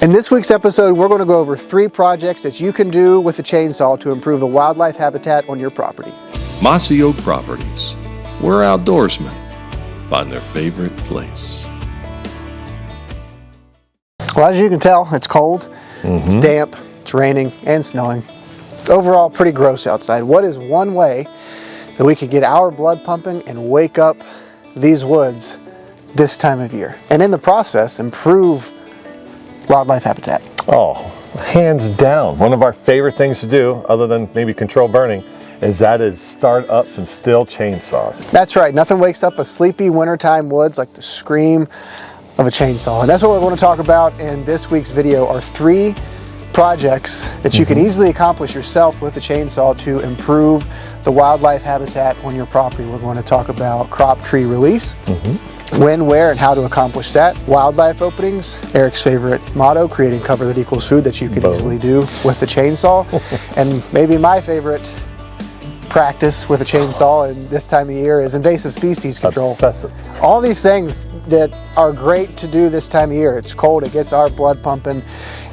In this week's episode, we're going to go over 3 projects that you can do with a chainsaw to improve the wildlife habitat on your property. Mossy Oak Properties, where outdoorsmen find their favorite place. Well, as you can tell, it's cold, it's damp, it's raining, and snowing. Overall, pretty gross outside. What is one way that we could get our blood pumping and wake up these woods this time of year, and in the process, improve wildlife habitat? Oh, hands down. One of our favorite things to do, other than maybe control burning, is start up some Stihl chainsaws. That's right. Nothing wakes up a sleepy wintertime woods like the scream of a chainsaw. And that's what we're going to talk about in this week's video, are 3 projects that you can easily accomplish yourself with a chainsaw to improve the wildlife habitat on your property. We're going to talk about crop tree release, when, where, and how to accomplish that. Wildlife openings, Erich's favorite motto, creating cover that equals food, that you can easily do with the chainsaw. And maybe my favorite practice with a chainsaw in this time of year is invasive species control. Obsessive. All these things that are great to do this time of year. It's cold, it gets our blood pumping,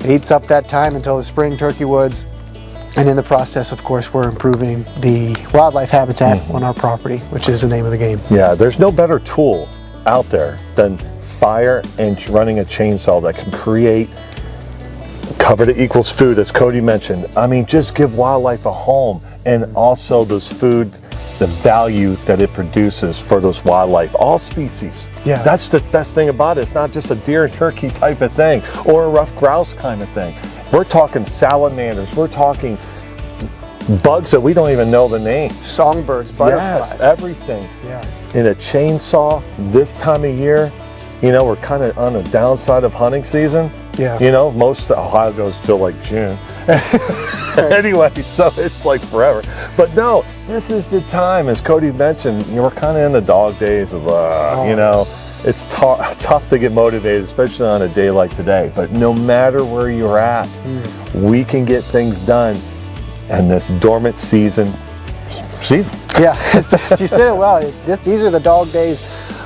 it eats up that time until the spring turkey woods. And in the process, of course, we're improving the wildlife habitat on our property, which is the name of the game. Yeah, there's no better tool out there than fire and running a chainsaw that can create cover that equals food, as Cody mentioned. I mean, just give wildlife a home, and also those food, the value that it produces for those wildlife, all species. Yeah. That's the best thing about it. It's not just a deer and turkey type of thing, or a ruffed grouse kind of thing. We're talking salamanders, we're talking bugs that we don't even know the name. Songbirds, butterflies. Yes, everything. Yeah. In a chainsaw this time of year, you know, we're kind of on the downside of hunting season. Yeah. You know, most of Ohio goes till like June. Anyway, so it's like forever. But no, this is the time, as Cody mentioned, you know, we're kind of in the dog days of, you know, it's tough to get motivated, especially on a day like today. But no matter where you're at, we can get things done in this dormant season. Yeah, you said it well. These are the dog days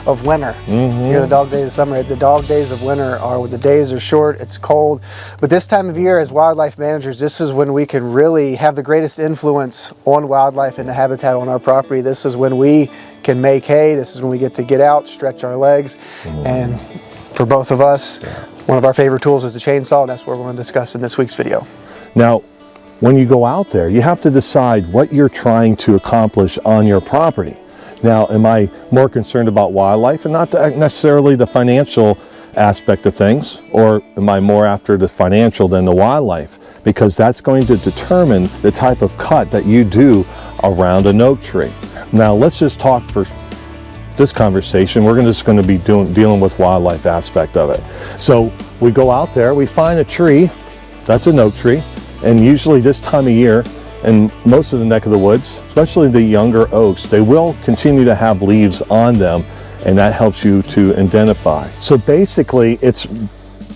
of winter. Here are the dog days of summer. The dog days of winter are when the days are short, it's cold. But this time of year, as wildlife managers, this is when we can really have the greatest influence on wildlife and the habitat on our property. This is when we can make hay. This is when we get to get out, stretch our legs. And for both of us, one of our favorite tools is the chainsaw, and that's what we're going to discuss in this week's video. Now, when you go out there, you have to decide what you're trying to accomplish on your property. Now, am I more concerned about wildlife and not necessarily the financial aspect of things, or am I more after the financial than the wildlife? Because that's going to determine the type of cut that you do around an oak tree. Now, let's just talk for this conversation. We're just going to be dealing with wildlife aspect of it. So we go out there, we find a tree, that's an oak tree, and usually this time of year, and most of the neck of the woods, especially the younger oaks, they will continue to have leaves on them, and that helps you to identify. So basically, it's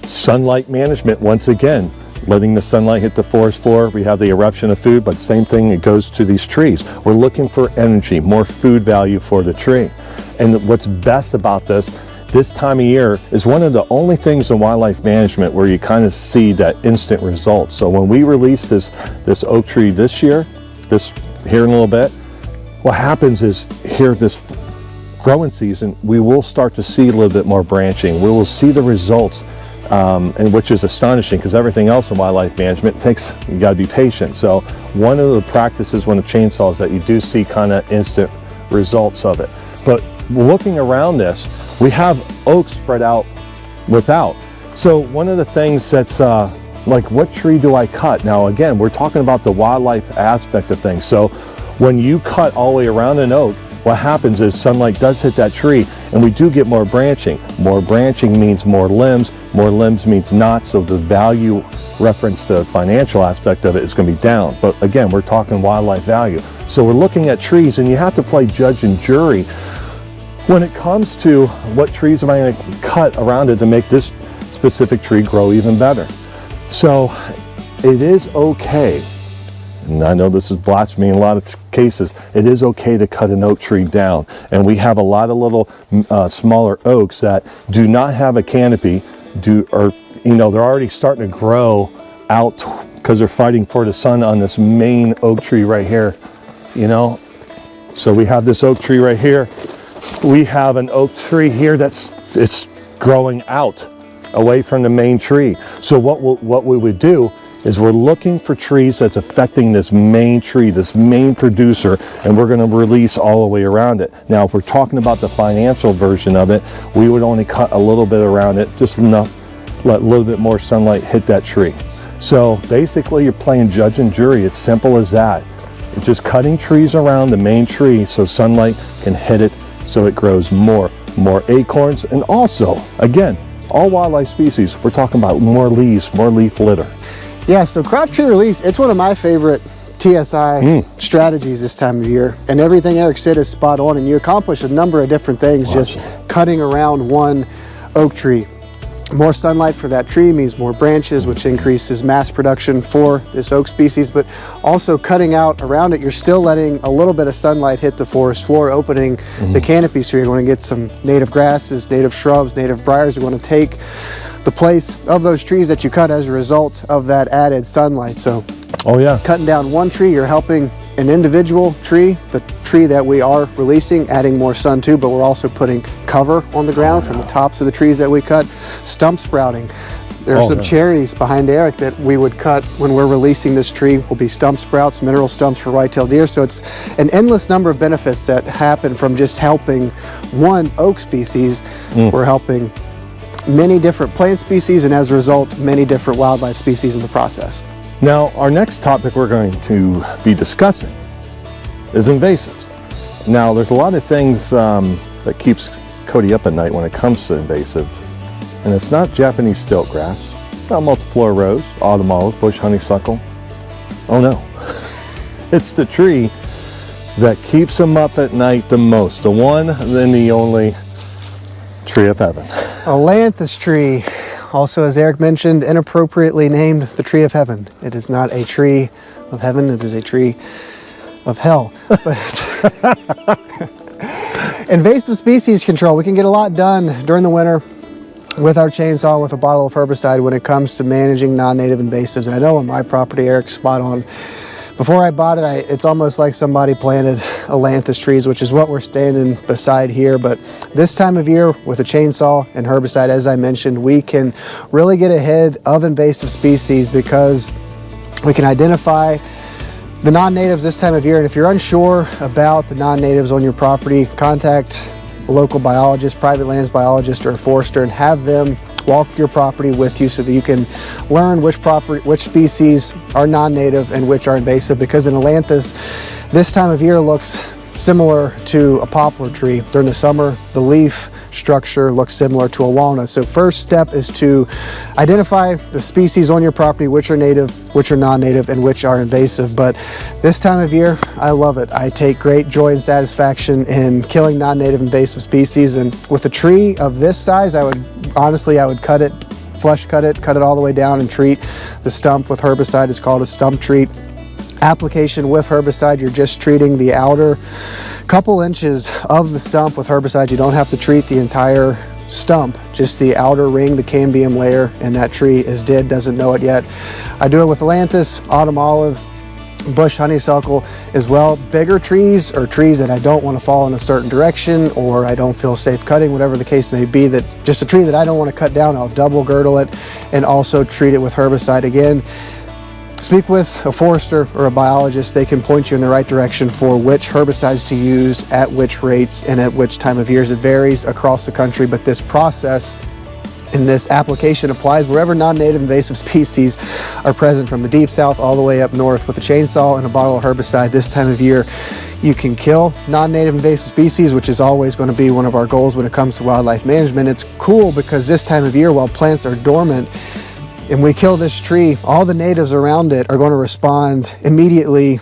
sunlight management once again, letting the sunlight hit the forest floor. We have the eruption of food, but same thing, it goes to these trees. We're looking for energy, more food value for the tree. And what's best about this time of year is one of the only things in wildlife management where you kind of see that instant result. So when we release this oak tree this year, here in a little bit, what happens is here this growing season, we will start to see a little bit more branching. We will see the results, and which is astonishing, because everything else in wildlife management you got to be patient. So one of the practices when a chainsaw is that you do see kind of instant results of it. But looking around this, we have oaks spread out without. So one of the things that's like, what tree do I cut? Now again, we're talking about the wildlife aspect of things. So when you cut all the way around an oak, what happens is sunlight does hit that tree, and we do get more branching. More branching means more limbs means knots, so the value reference to the financial aspect of it is going to be down. But again, we're talking wildlife value. So we're looking at trees, and you have to play judge and jury when it comes to what trees am I going to cut around it to make this specific tree grow even better. So it is okay, and I know this is blasphemy in a lot of cases, it is okay to cut an oak tree down. And we have a lot of little smaller oaks that do not have a canopy, or you know, they're already starting to grow out because they're fighting for the sun on this main oak tree right here, you know. So we have this oak tree right here. We have an oak tree here it's growing out away from the main tree. So what we would do is we're looking for trees that's affecting this main tree, this main producer, and we're going to release all the way around it. Now, if we're talking about the financial version of it, we would only cut a little bit around it, just enough, let a little bit more sunlight hit that tree. So basically, you're playing judge and jury. It's simple as that. It's just cutting trees around the main tree so sunlight can hit it, so it grows more acorns, and also, again, all wildlife species, we're talking about more leaves, more leaf litter. Yeah, so crop tree release, it's one of my favorite TSI strategies this time of year. And everything Erich said is spot on, and you accomplish a number of different things just cutting around one oak tree. More sunlight for that tree means more branches, which increases mass production for this oak species, but also cutting out around it, you're still letting a little bit of sunlight hit the forest floor, opening the canopy, so you're going to get some native grasses, native shrubs, native briars are going to take the place of those trees that you cut as a result of that added sunlight. So cutting down one tree, you're helping an individual tree, the tree that we are releasing, adding more sun to, but we're also putting cover on the ground from the tops of the trees that we cut. Stump sprouting. There are some cherries behind Erich that we would cut when we're releasing this tree, will be stump sprouts, mineral stumps for white-tailed deer. So it's an endless number of benefits that happen from just helping one oak species. We're helping many different plant species, and as a result, many different wildlife species in the process. Now, our next topic we're going to be discussing is invasives. Now, there's a lot of things that keeps Cody up at night when it comes to invasives, and it's not Japanese stilt grass, not multiflora rose, autumn olive, bush honeysuckle. Oh no, it's the tree that keeps him up at night the most, the one and the only tree of heaven. Ailanthus tree, also as Erich mentioned, inappropriately named the tree of heaven. It is not a tree of heaven, it is a tree of hell. But invasive species control, we can get a lot done during the winter with our chainsaw, with a bottle of herbicide when it comes to managing non-native invasives. And I know on my property, Erich's spot on. Before I bought it, it's almost like somebody planted ailanthus trees, which is what we're standing beside here. But this time of year, with a chainsaw and herbicide, as I mentioned, we can really get ahead of invasive species because we can identify the non-natives this time of year. And if you're unsure about the non-natives on your property, contact a local biologist, private lands biologist, or a forester, and have them walk your property with you so that you can learn which species are non-native and which are invasive, because an ailanthus this time of year looks similar to a poplar tree. During the summer, the leaf structure looks similar to a walnut. So first step is to identify the species on your property, which are native, which are non-native, and which are invasive. But this time of year, I love it. I take great joy and satisfaction in killing non-native invasive species. And with a tree of this size, I would cut it, flush cut it all the way down and treat the stump with herbicide. It's called a stump treat. Application with herbicide, you're just treating the outer couple inches of the stump with herbicide. You don't have to treat the entire stump, just the outer ring, the cambium layer, and that tree is dead, doesn't know it yet. I do it with ailanthus, autumn olive, bush honeysuckle as well. Bigger trees, or trees that I don't want to fall in a certain direction, or I don't feel safe cutting, whatever the case may be, that just a tree that I don't want to cut down, I'll double girdle it and also treat it with herbicide. Again, speak with a forester or a biologist. They can point you in the right direction for which herbicides to use, at which rates, and at which time of years. It varies across the country, but this process and this application applies wherever non-native invasive species are present, from the deep south all the way up north. With a chainsaw and a bottle of herbicide this time of year, you can kill non-native invasive species, which is always going to be one of our goals when it comes to wildlife management. It's cool because this time of year, while plants are dormant, and we kill this tree, all the natives around it are going to respond immediately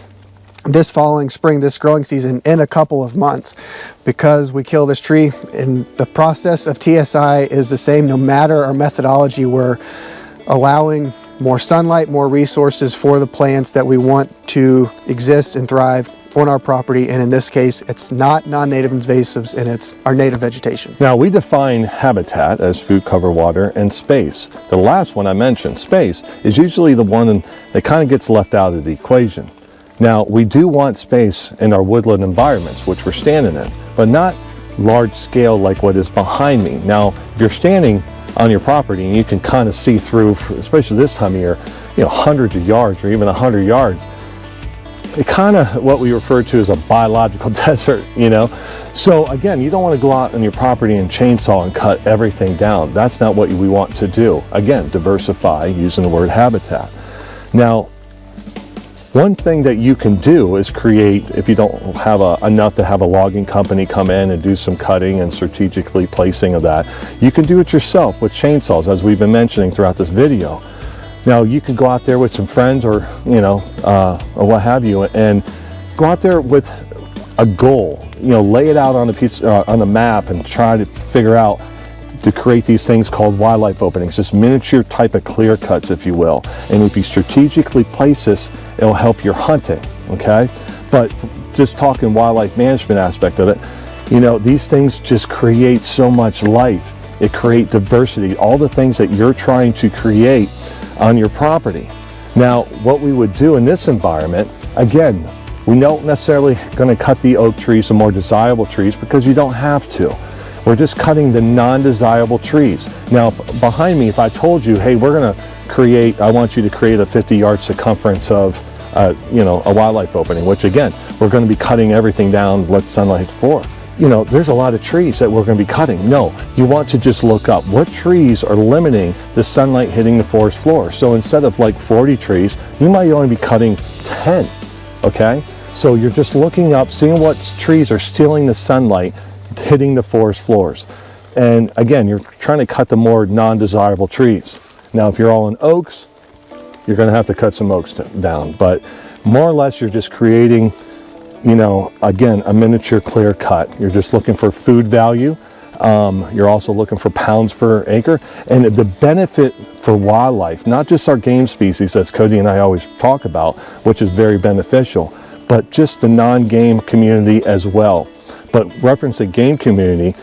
this following spring, this growing season, in a couple of months, because we kill this tree. And the process of TSI is the same no matter our methodology. We're allowing more sunlight, more resources for the plants that we want to exist and thrive on our property, and in this case, it's not non-native invasives, and it's our native vegetation. Now, we define habitat as food, cover, water, and space. The last one I mentioned, space, is usually the one that kind of gets left out of the equation. Now, we do want space in our woodland environments, which we're standing in, but not large scale like what is behind me. Now, if you're standing on your property and you can kind of see through, especially this time of year, hundreds of yards or even 100 yards, it kind of what we refer to as a biological desert, So again, you don't want to go out on your property and chainsaw and cut everything down. That's not what we want to do. Again, diversify, using the word habitat. Now, one thing that you can do is create, if you don't have enough to have a logging company come in and do some cutting and strategically placing of that, you can do it yourself with chainsaws, as we've been mentioning throughout this video. Now, you can go out there with some friends or or what have you, and go out there with a goal. Lay it out on a piece on a map and try to figure out to create these things called wildlife openings, just miniature type of clear cuts, if you will. And if you strategically place this, it'll help your hunting. Okay, but just talking wildlife management aspect of it, these things just create so much life. It creates diversity, all the things that you're trying to create on your property. Now, what we would do in this environment, again, we don't necessarily going to cut the oak trees, the more desirable trees, because you don't have to. We're just cutting the non-desirable trees. Now, behind me, if I told you, hey, we're going to I want you to create a 50-yard circumference of, a wildlife opening, which again, we're going to be cutting everything down, let sunlight hit the floor. There's a lot of trees that we're going to be cutting. No, you want to just look up what trees are limiting the sunlight hitting the forest floor. So instead of like 40 trees, you might only be cutting 10, okay? So you're just looking up, seeing what trees are stealing the sunlight, hitting the forest floors. And again, you're trying to cut the more non-desirable trees. Now, if you're all in oaks, you're going to have to cut some oaks down. But more or less, you're just creating again, a miniature clear cut. You're just looking for food value. You're also looking for pounds per acre. And the benefit for wildlife, not just our game species, as Cody and I always talk about, which is very beneficial, but just the non-game community as well. But referencing game community,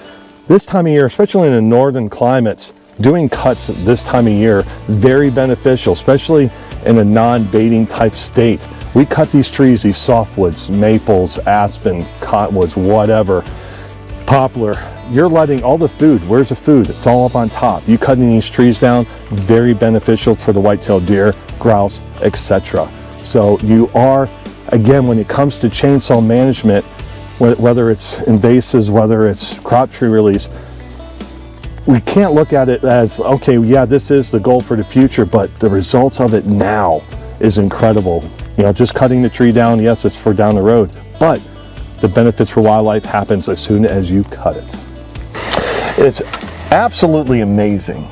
this time of year, especially in the northern climates, doing cuts this time of year, very beneficial, especially in a non-baiting type state. We cut these trees, these softwoods, maples, aspen, cottonwoods, whatever, poplar. You're letting all the food, where's the food? It's all up on top. You cutting these trees down, very beneficial for the white-tailed deer, grouse, etc. So you are, again, when it comes to chainsaw management, whether it's invasives, whether it's crop tree release, we can't look at it as, okay, yeah, this is the goal for the future, but the results of it now is incredible. Just cutting the tree down, yes, it's for down the road, but the benefits for wildlife happens as soon as you cut it. It's absolutely amazing.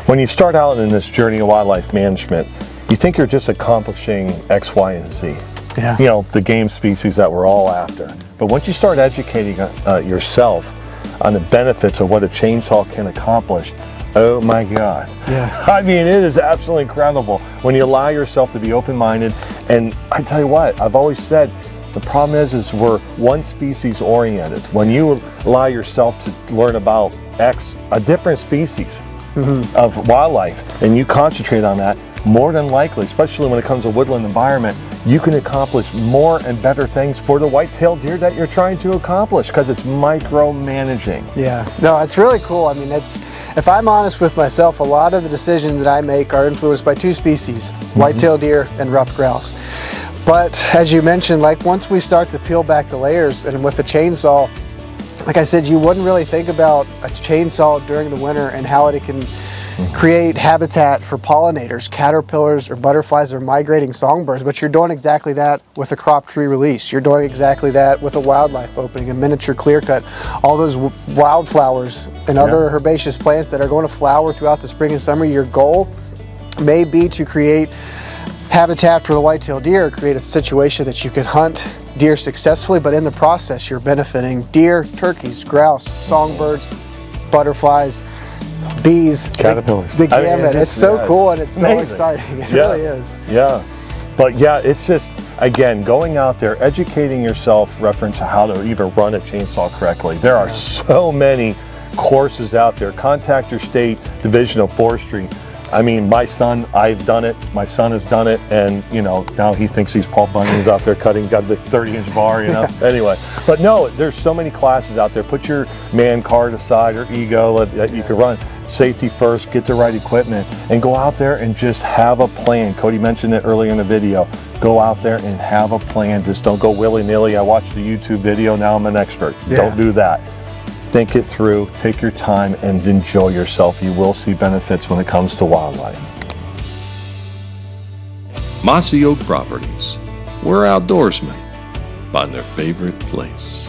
When you start out in this journey of wildlife management, you think you're just accomplishing X, Y, and Z. Yeah. The game species that we're all after. But once you start educating yourself on the benefits of what a chainsaw can accomplish, oh my God. Yeah. I mean, it is absolutely incredible when you allow yourself to be open-minded. And I tell you what, I've always said, the problem is we're one species oriented. When you allow yourself to learn about a different species of wildlife, and you concentrate on that, more than likely, especially when it comes to woodland environment, you can accomplish more and better things for the white-tailed deer that you're trying to accomplish, because it's micromanaging. Yeah, no, it's really cool. I mean, if I'm honest with myself, a lot of the decisions that I make are influenced by two species, white-tailed deer and ruffed grouse. But as you mentioned, like once we start to peel back the layers, and with the chainsaw, like I said, you wouldn't really think about a chainsaw during the winter and how it can create habitat for pollinators, caterpillars or butterflies or migrating songbirds, but you're doing exactly that with a crop tree release. You're doing exactly that with a wildlife opening, a miniature clear cut, all those wildflowers and other herbaceous plants that are going to flower throughout the spring and summer. Your goal may be to create habitat for the white-tailed deer, create a situation that you can hunt deer successfully, but in the process you're benefiting deer, turkeys, grouse, songbirds, butterflies, bees, caterpillars, the gamut. It's so cool and it's so amazing. exciting. It really is. Yeah. But yeah, it's just, again, going out there, educating yourself, reference to how to even run a chainsaw correctly. There are so many courses out there. Contact your state division of forestry. I mean, my son, I've done it, my son has done it, and you know, now he thinks he's Paul Bunyan's out there cutting, got the 30-inch bar, you know. Anyway, but no, there's so many classes out there. Put your man card aside or ego that you can run. Safety first, get the right equipment, and go out there and just have a plan. Cody mentioned it earlier in the video. Go out there and have a plan. Just don't go willy-nilly. I watched a YouTube video, now I'm an expert. Yeah. Don't do that. Think it through, take your time, and enjoy yourself. You will see benefits when it comes to wildlife. Mossy Oak Properties, where outdoorsmen find their favorite place.